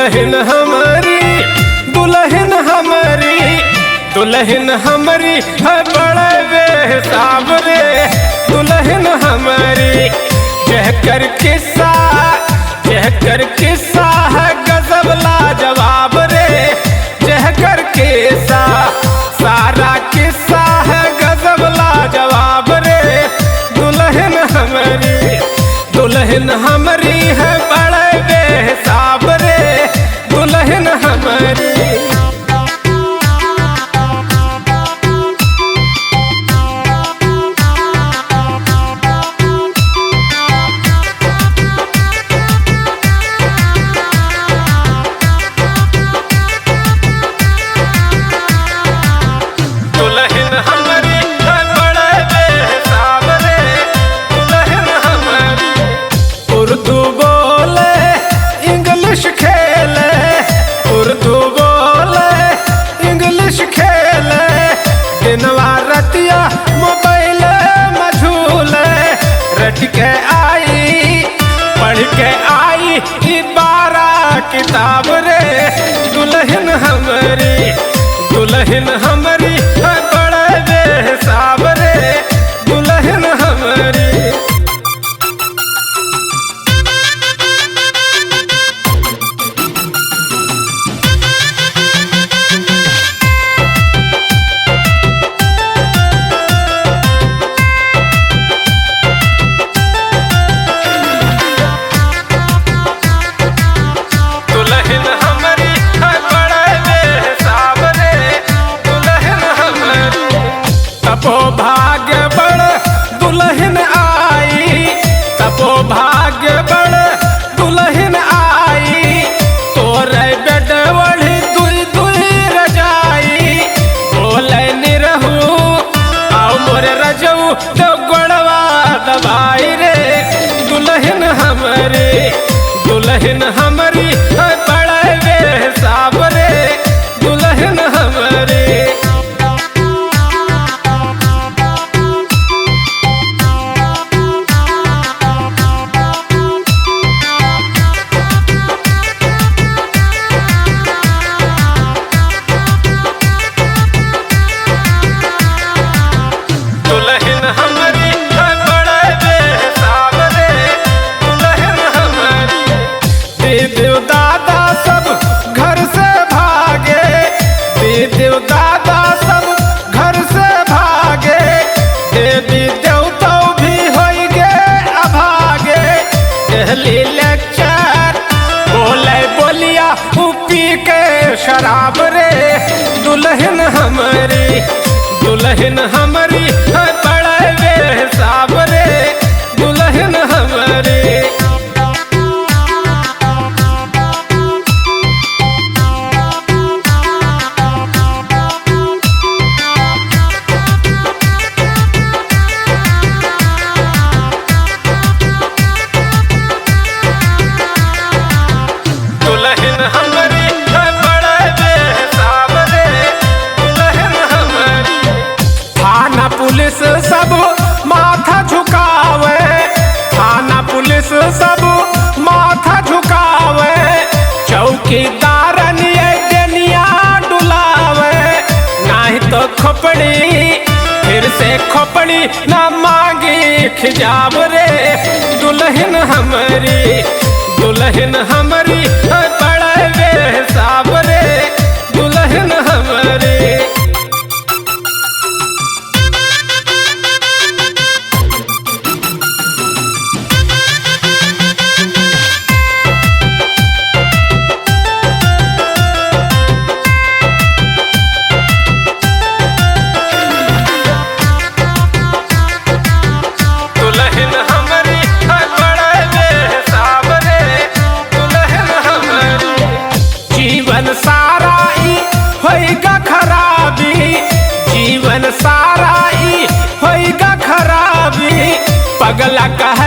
दुल्हन हमारी दुल्हन हमारी दुल्हन हमारी है बड़े बेहिसाब रे। दुल्हन हमारी कहकर किस्सा है गजब लाजवाब रे। कहकर किस्सा सारा किस्सा है गजब लाजवाब रे। दुल्हन हमारी है बड़े बेहिसाब रे। दुल्हन हमारी उर्दू बोले इंग्लिश खेले, उर्दू बोले इंग्लिश खेले। दिनवा रतिया मोबाइल मझूले। रट के आई पढ़ के आई 12 किताब रे। दुल्हन हमारी है बड़े बेहिसाब रे। दुल्हन हमारी तपो भाग्य बड़ दुल्हन आई, तपो भाग्य बड़ दुल्हन आई। तोरे बेड वढ़ी दुई दुई रजाई। बोले निरहू आओ मोरे रजऊ तो गोड़वा दबाई रे। दुल्हन हमारी है बड़े बेहिसाब रे। दुल्हन हमारी देव दादा सब घर से भागे, देव दादा सब घर से भागे। देवी देवता भी होई गे अभागे। पहली लेक्चर बोले बोलिया पी के शराब रे। दुल्हन हमारी है बड़े बेहिसाब रे। दुल्हन हमारी पुलिस सब माथा झुकावे, थाना पुलिस सब माथा झुकावे। चौकीदारन ये गनिया डुलावे। नहीं तो खोपड़ी फिर से खोपड़ी ना मांगी खिजाब रे। दुल्हन हमारी है बड़े बेहिसाब रे। दुल्हन हमारी जीवन सारा ई होइगा खराबी, जीवन सारा ई होइगा खराबी। पगला कह